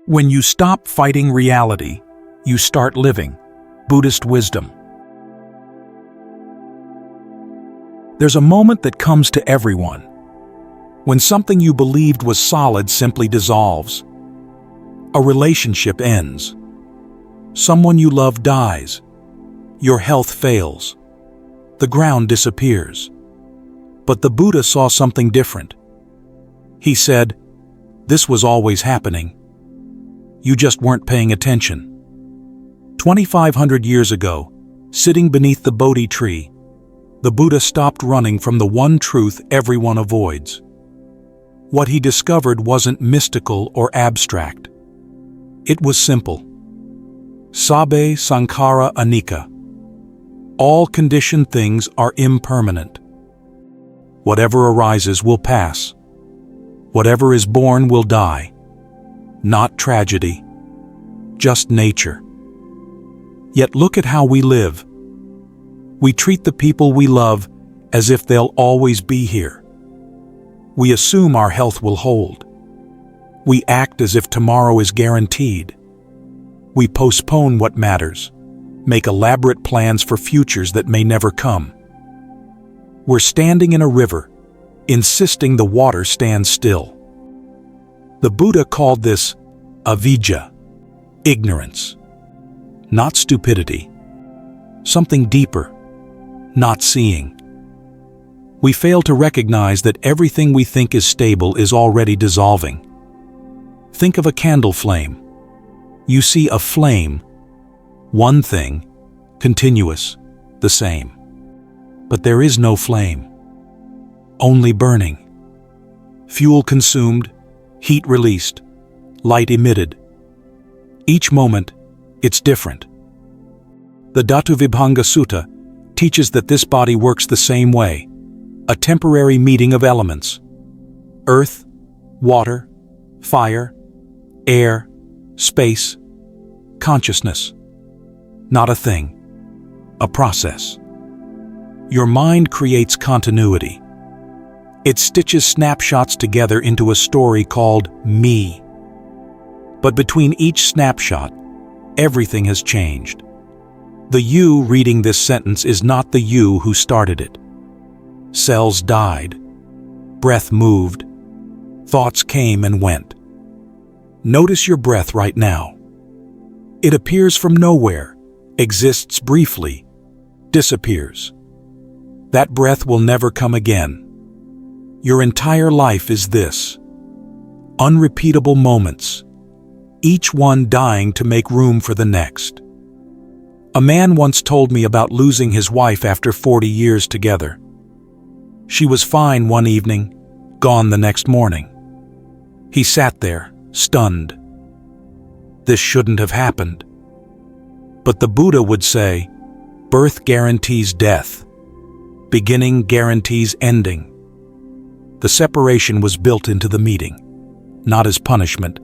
When you stop fighting reality, you start living. Buddhist wisdom. There's a moment that comes to everyone, when something you believed was solid simply dissolves. A relationship ends. Someone you love dies. Your health fails. The ground disappears. But the Buddha saw something different. He said, "This was always happening. You just weren't paying attention." 2,500 years ago, sitting beneath the Bodhi tree, the Buddha stopped running from the one truth everyone avoids. What he discovered wasn't mystical or abstract. It was simple. Sabbe sankhara anicca. All conditioned things are impermanent. Whatever arises will pass. Whatever is born will die. Not tragedy, just nature. Yet look at how we live. We treat the people we love as if they'll always be here. We assume our health will hold. We act as if tomorrow is guaranteed. We postpone what matters, make elaborate plans for futures that may never come. We're standing in a river, insisting the water stands still. The Buddha called this avidya, ignorance, not stupidity, something deeper, not seeing. We fail to recognize that everything we think is stable is already dissolving. Think of a candle flame. You see a flame, one thing, continuous, the same. But there is no flame, only burning. Fuel consumed, heat released, light emitted. Each moment, it's different. The Dhatuvibhanga Sutta teaches that this body works the same way, a temporary meeting of elements. Earth, water, fire, air, space, consciousness. Not a thing, a process. Your mind creates continuity. It stitches snapshots together into a story called me. But between each snapshot, everything has changed. The you reading this sentence is not the you who started it. Cells died. Breath moved. Thoughts came and went. Notice your breath right now. It appears from nowhere, exists briefly, disappears. That breath will never come again. Your entire life is this. Unrepeatable moments, each one dying to make room for the next. A man once told me about losing his wife after 40 years together. She was fine one evening, gone the next morning. He sat there, stunned. This shouldn't have happened. But the Buddha would say, birth guarantees death. Beginning guarantees ending. The separation was built into the meeting, not as punishment,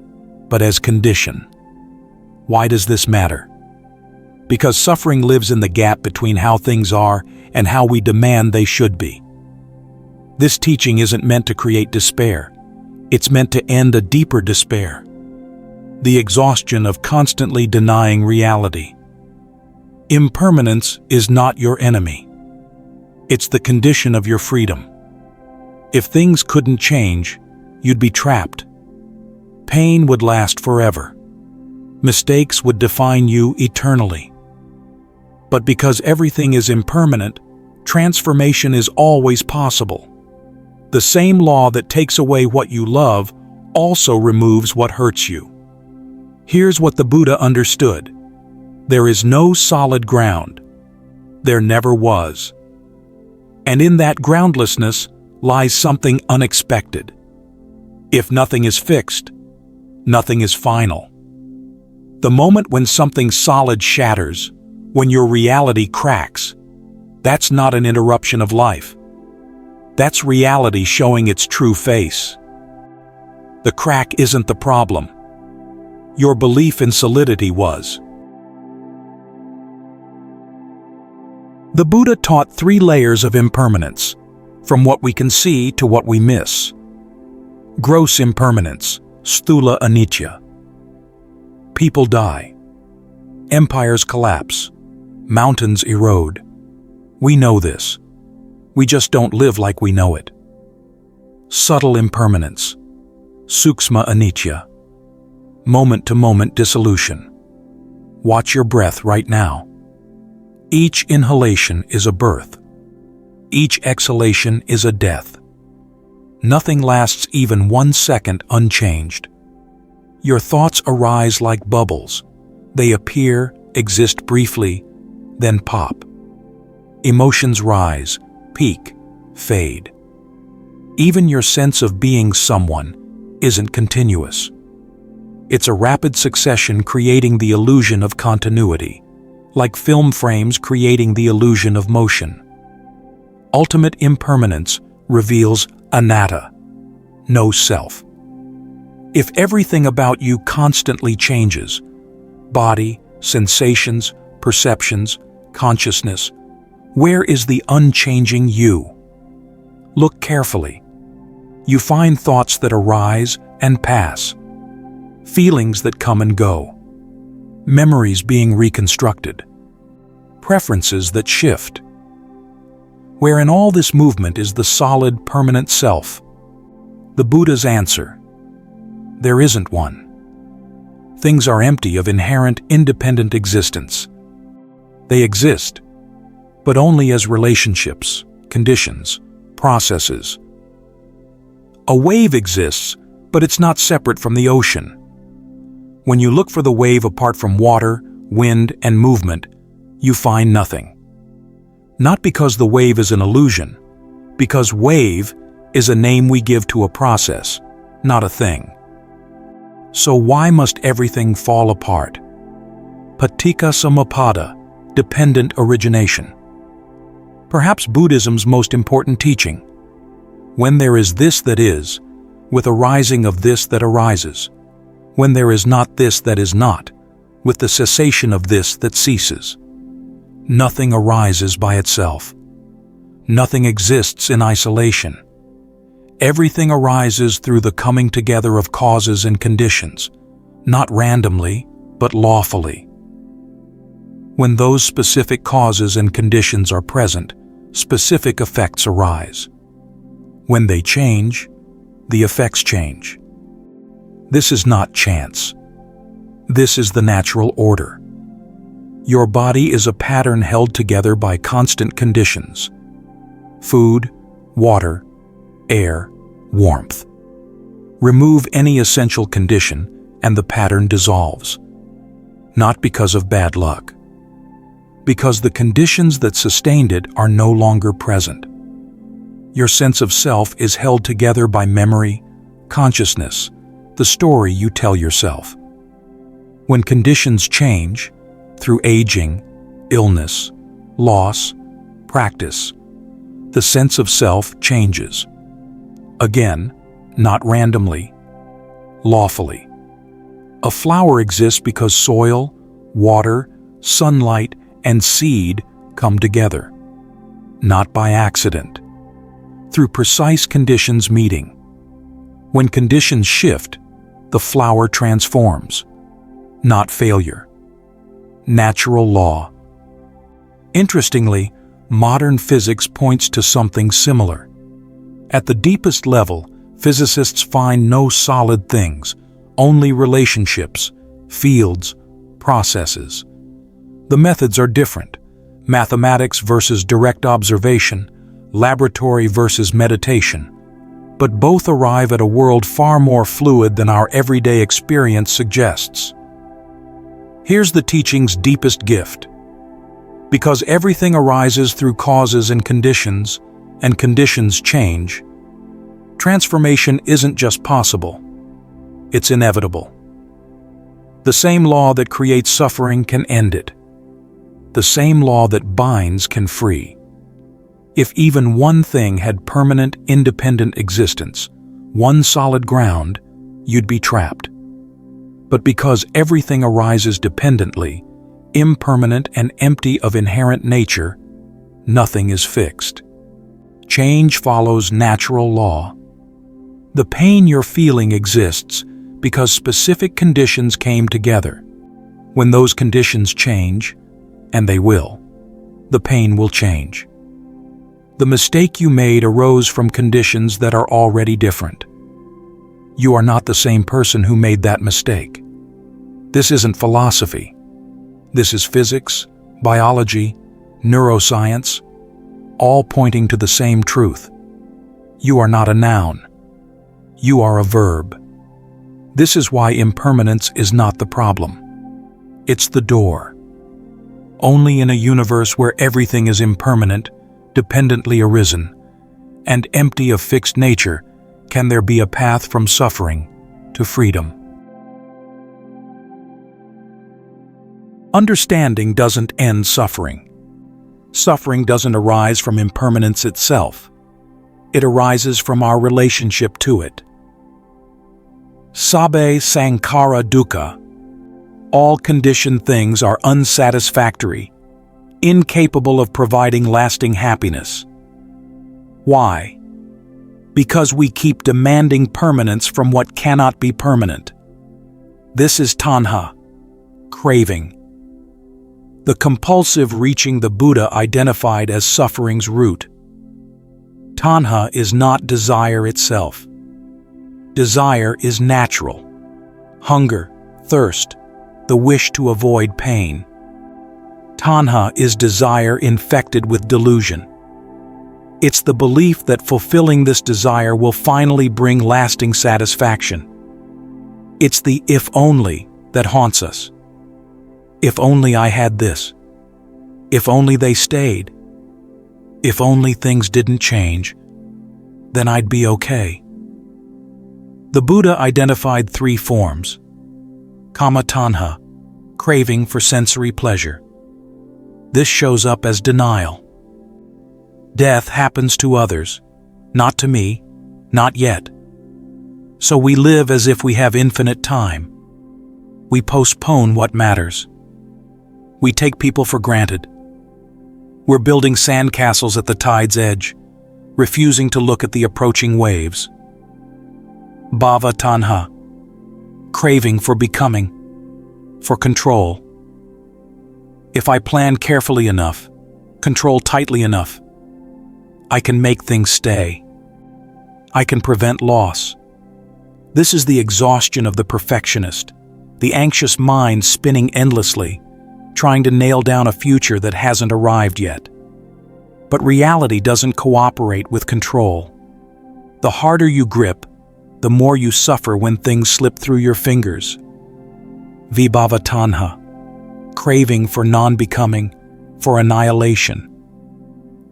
but as condition. Why does this matter? Because suffering lives in the gap between how things are and how we demand they should be. This teaching isn't meant to create despair. It's meant to end a deeper despair. The exhaustion of constantly denying reality. Impermanence is not your enemy. It's the condition of your freedom. If things couldn't change, you'd be trapped. Pain would last forever. Mistakes would define you eternally. But because everything is impermanent, transformation is always possible. The same law that takes away what you love also removes what hurts you. Here's what the Buddha understood. There is no solid ground. There never was. And in that groundlessness lies something unexpected. If nothing is fixed, nothing is final. The moment when something solid shatters, when your reality cracks, that's not an interruption of life. That's reality showing its true face. The crack isn't the problem. Your belief in solidity was. The Buddha taught 3 layers of impermanence, from what we can see to what we miss. Gross impermanence, sthula anicca. People die. Empires collapse. Mountains erode. We know this. We just don't live like we know it. Subtle impermanence. 𝐂𝐡𝐚𝐬𝐽𝐸 anicca. Moment-to-moment dissolution. Watch your breath right now. Each inhalation is a birth. Each exhalation is a death. Nothing lasts even 1 second unchanged. Your thoughts arise like bubbles. They appear, exist briefly, then pop. Emotions rise, peak, fade. Even your sense of being someone isn't continuous. It's a rapid succession creating the illusion of continuity, like film frames creating the illusion of motion. Ultimate impermanence reveals anatta, no self. If everything about you constantly changes, body, sensations, perceptions, consciousness, where is the unchanging you? Look carefully. You find thoughts that arise and pass, feelings that come and go, memories being reconstructed, preferences that shift. Where in all this movement is the solid, permanent self? The Buddha's answer: there isn't one. Things are empty of inherent, independent existence. They exist, but only as relationships, conditions, processes. A wave exists, but it's not separate from the ocean. When you look for the wave apart from water, wind, and movement, you find nothing. Not because the wave is an illusion, because wave is a name we give to a process, not a thing. So why must everything fall apart? Paticca samuppada, dependent origination. Perhaps Buddhism's most important teaching. When there is this that is, with a rising of this that arises. When there is not this that is not, with the cessation of this that ceases. Nothing arises by itself. Nothing exists in isolation. Everything arises through the coming together of causes and conditions, not randomly, but lawfully. When those specific causes and conditions are present, specific effects arise. When they change, the effects change. This is not chance. This is the natural order. Your body is a pattern held together by constant conditions: food, water, air, warmth. Remove any essential condition and the pattern dissolves. Not because of bad luck. Because the conditions that sustained it are no longer present. Your sense of self is held together by memory, consciousness, the story you tell yourself. When conditions change, through aging, illness, loss, practice, the sense of self changes. Again, not randomly, lawfully. A flower exists because soil, water, sunlight, and seed come together. Not by accident. Through precise conditions meeting. When conditions shift, the flower transforms. Not failure. Natural law. Interestingly, modern physics points to something similar. At the deepest level, physicists find no solid things, only relationships, fields, processes. The methods are different: mathematics versus direct observation, laboratory versus meditation. But both arrive at a world far more fluid than our everyday experience suggests. Here's the teaching's deepest gift. Because everything arises through causes and conditions change, transformation isn't just possible, it's inevitable. The same law that creates suffering can end it. The same law that binds can free. If even one thing had permanent, independent existence, one solid ground, you'd be trapped. But because everything arises dependently, impermanent and empty of inherent nature, nothing is fixed. Change follows natural law. The pain you're feeling exists because specific conditions came together. When those conditions change, and they will, the pain will change. The mistake you made arose from conditions that are already different. You are not the same person who made that mistake. This isn't philosophy. This is physics, biology, neuroscience, all pointing to the same truth. You are not a noun. You are a verb. This is why impermanence is not the problem. It's the door. Only in a universe where everything is impermanent, dependently arisen, and empty of fixed nature can there be a path from suffering to freedom. Understanding doesn't end suffering. Suffering doesn't arise from impermanence itself. It arises from our relationship to it. Sabbe sankhara dukkha. All conditioned things are unsatisfactory, incapable of providing lasting happiness. Why? Because we keep demanding permanence from what cannot be permanent. This is tanha, craving. The compulsive reaching the Buddha identified as suffering's root. Tanha is not desire itself. Desire is natural. Hunger, thirst, the wish to avoid pain. Tanha is desire infected with delusion. It's the belief that fulfilling this desire will finally bring lasting satisfaction. It's the if only that haunts us. If only I had this. If only they stayed. If only things didn't change, then I'd be okay. The Buddha identified three forms. Kama tanha, craving for sensory pleasure. This shows up as denial. Death happens to others, not to me, not yet. So we live as if we have infinite time. We postpone what matters. We take people for granted. We're building sandcastles at the tide's edge, refusing to look at the approaching waves. Bhava tanha, craving for becoming, for control. If I plan carefully enough, control tightly enough, I can make things stay. I can prevent loss. This is the exhaustion of the perfectionist, the anxious mind spinning endlessly, trying to nail down a future that hasn't arrived yet. But reality doesn't cooperate with control. The harder you grip, the more you suffer when things slip through your fingers. Vibhava tanha, craving for non-becoming, for annihilation.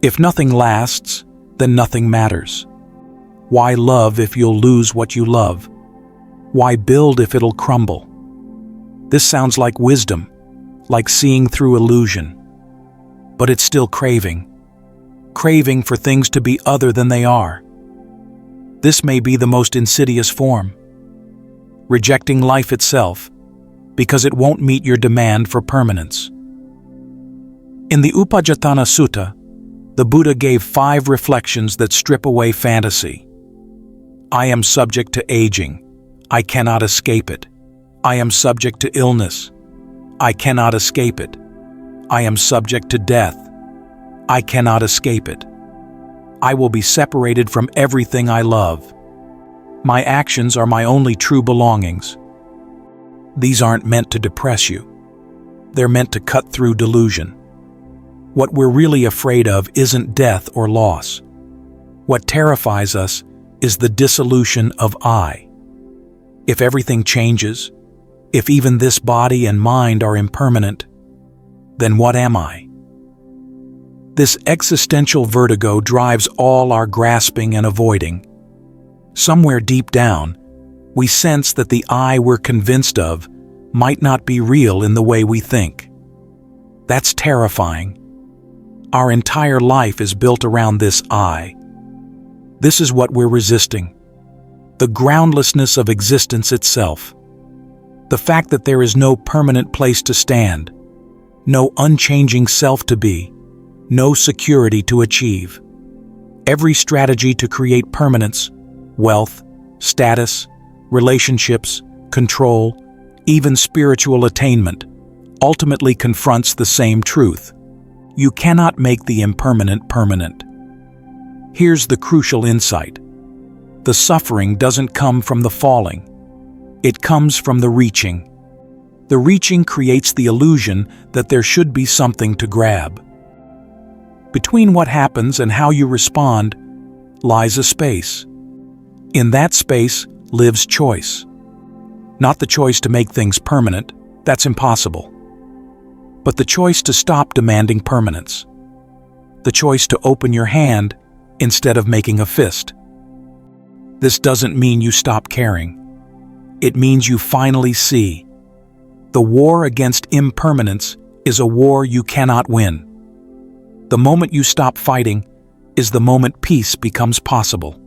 If nothing lasts, then nothing matters. Why love if you'll lose what you love? Why build if it'll crumble? This sounds like wisdom, like seeing through illusion. But it's still craving. Craving for things to be other than they are. This may be the most insidious form. Rejecting life itself, because it won't meet your demand for permanence. In the Upajjhatthana Sutta, the Buddha gave 5 reflections that strip away fantasy. I am subject to aging. I cannot escape it. I am subject to illness. I cannot escape it. I am subject to death. I cannot escape it. I will be separated from everything I love. My actions are my only true belongings. These aren't meant to depress you. They're meant to cut through delusion. What we're really afraid of isn't death or loss. What terrifies us is the dissolution of I. If everything changes, if even this body and mind are impermanent, then what am I? This existential vertigo drives all our grasping and avoiding. Somewhere deep down, we sense that the I we're convinced of might not be real in the way we think. That's terrifying. Our entire life is built around this I. This is what we're resisting. The groundlessness of existence itself. The fact that there is no permanent place to stand, no unchanging self to be, no security to achieve. Every strategy to create permanence, wealth, status, relationships, control, even spiritual attainment, ultimately confronts the same truth. You cannot make the impermanent permanent. Here's the crucial insight. The suffering doesn't come from the falling. It comes from the reaching. The reaching creates the illusion that there should be something to grab. Between what happens and how you respond lies a space. In that space lives choice. Not the choice to make things permanent, that's impossible. But the choice to stop demanding permanence. The choice to open your hand instead of making a fist. This doesn't mean you stop caring. It means you finally see. The war against impermanence is a war you cannot win. The moment you stop fighting is the moment peace becomes possible.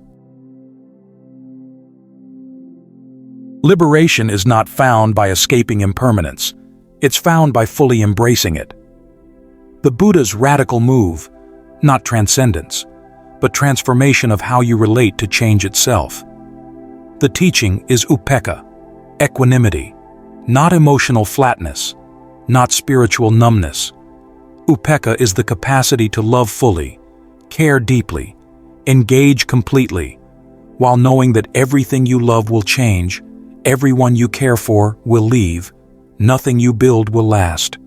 Liberation is not found by escaping impermanence. It's found by fully embracing it. The Buddha's radical move, not transcendence, but transformation of how you relate to change itself. The teaching is upekkha, equanimity, not emotional flatness, not spiritual numbness. Upekkha is the capacity to love fully, care deeply, engage completely, while knowing that everything you love will change, everyone you care for will leave, nothing you build will last,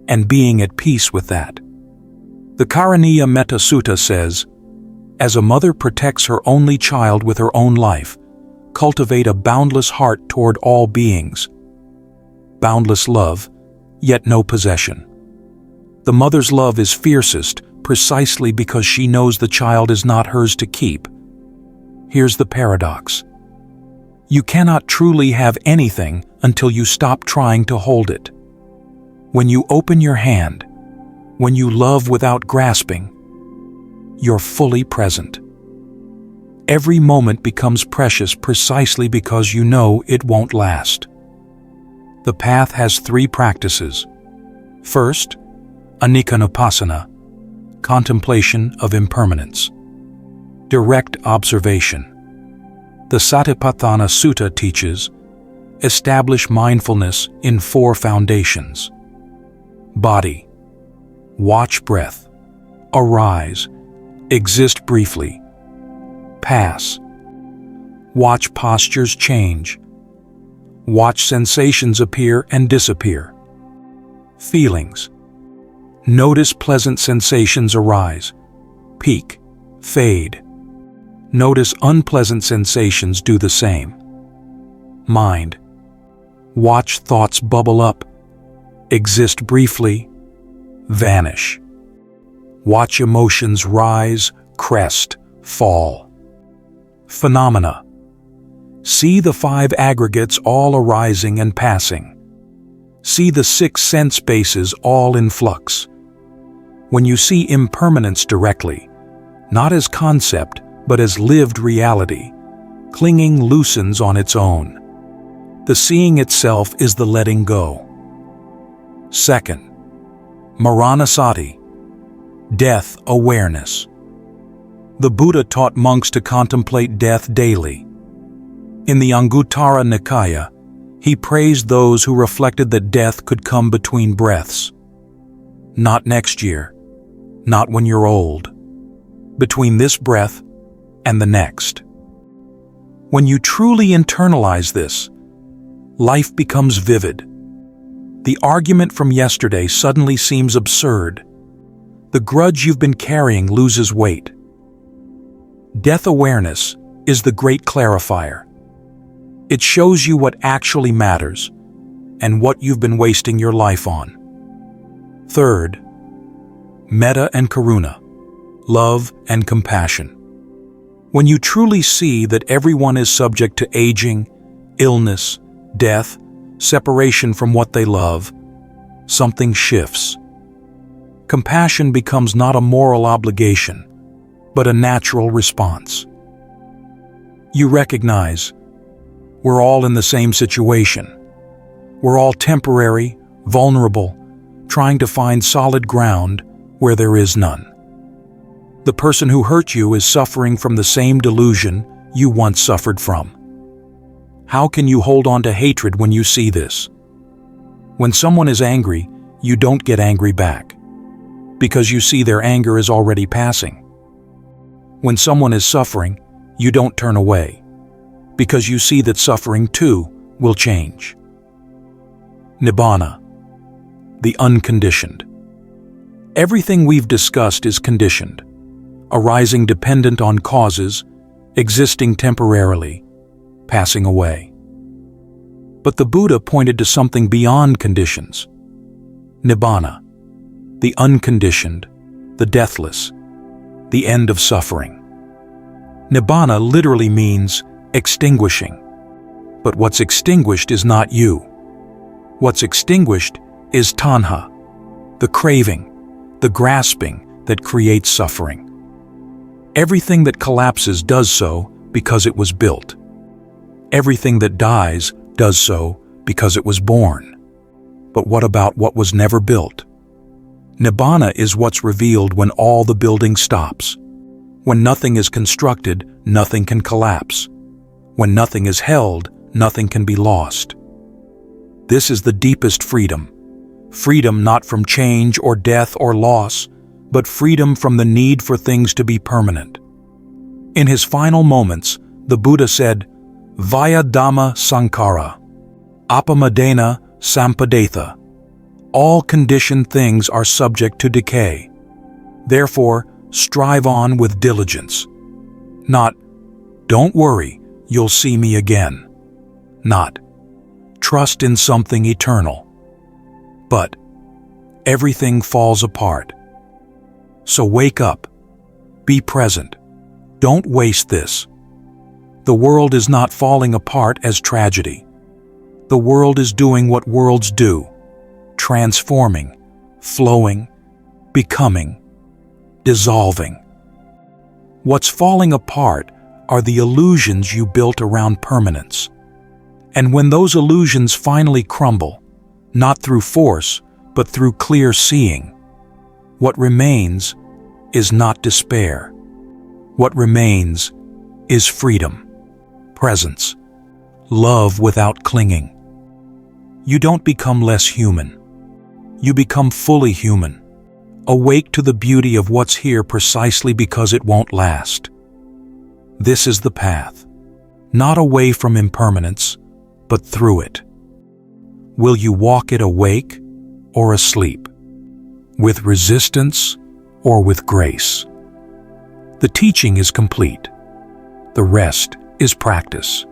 and being at peace with that. The Karaniya Metta Sutta says, "As a mother protects her only child with her own life, cultivate a boundless heart toward all beings." Boundless love, yet no possession. The mother's love is fiercest precisely because she knows the child is not hers to keep. Here's the paradox. You cannot truly have anything until you stop trying to hold it. When you open your hand, when you love without grasping, you're fully present. Every moment becomes precious precisely because you know it won't last. The path has 3 practices. First, anicca, contemplation of impermanence. Direct observation. The Satipatthana Sutta teaches, establish mindfulness in 4 foundations. Body. Watch breath. Arise. Exist briefly. Pass. Watch postures change. Watch sensations appear and disappear. Feelings. Notice pleasant sensations arise, peak, fade. Notice unpleasant sensations do the same. Mind. Watch thoughts bubble up, exist briefly, vanish. Watch emotions rise, crest, fall. Phenomena. See the 5 aggregates all arising and passing. See the 6 sense bases all in flux. When you see impermanence directly, not as concept, but as lived reality, clinging loosens on its own. The seeing itself is the letting go. Second, Maranasati, death awareness. The Buddha taught monks to contemplate death daily. In the Anguttara Nikaya, he praised those who reflected that death could come between breaths. Not next year, not when you're old, between this breath and the next. When you truly internalize this, life becomes vivid. The argument from yesterday suddenly seems absurd. The grudge you've been carrying loses weight. Death awareness is the great clarifier. It shows you what actually matters and what you've been wasting your life on. Third, metta and karuna, love and compassion. When you truly see that everyone is subject to aging, illness, death, separation from what they love, something shifts. Compassion becomes not a moral obligation, but a natural response. You recognize, we're all in the same situation. We're all temporary, vulnerable, trying to find solid ground where there is none. The person who hurt you is suffering from the same delusion you once suffered from. How can you hold on to hatred when you see this? When someone is angry, you don't get angry back, because you see their anger is already passing. When someone is suffering, you don't turn away, because you see that suffering too will change. Nibbana, the unconditioned. Everything we've discussed is conditioned, arising dependent on causes, existing temporarily, passing away. But the Buddha pointed to something beyond conditions. Nibbana, the unconditioned, the deathless, the end of suffering. Nibbana literally means extinguishing. But what's extinguished is not you. What's extinguished is tanha, the craving, the grasping that creates suffering. Everything that collapses does so because it was built. Everything that dies does so because it was born. But what about what was never built? Nibbana is what's revealed when all the building stops. When nothing is constructed, nothing can collapse. When nothing is held, nothing can be lost. This is the deepest freedom. Freedom not from change or death or loss, but freedom from the need for things to be permanent. In his final moments, the Buddha said, Vaya Dhamma Sankhara, Apamadena Sampadetha. All conditioned things are subject to decay. Therefore, strive on with diligence. Not, don't worry, you'll see me again. Not, trust in something eternal. But, everything falls apart. So wake up. Be present. Don't waste this. The world is not falling apart as tragedy. The world is doing what worlds do, transforming, flowing, becoming, dissolving. What's falling apart are the illusions you built around permanence. And when those illusions finally crumble, not through force, but through clear seeing, what remains is not despair. What remains is freedom, presence, love without clinging. You don't become less human. You become fully human, awake to the beauty of what's here precisely because it won't last. This is the path, not away from impermanence, but through it. Will you walk it awake or asleep? With resistance or with grace? The teaching is complete. The rest is practice.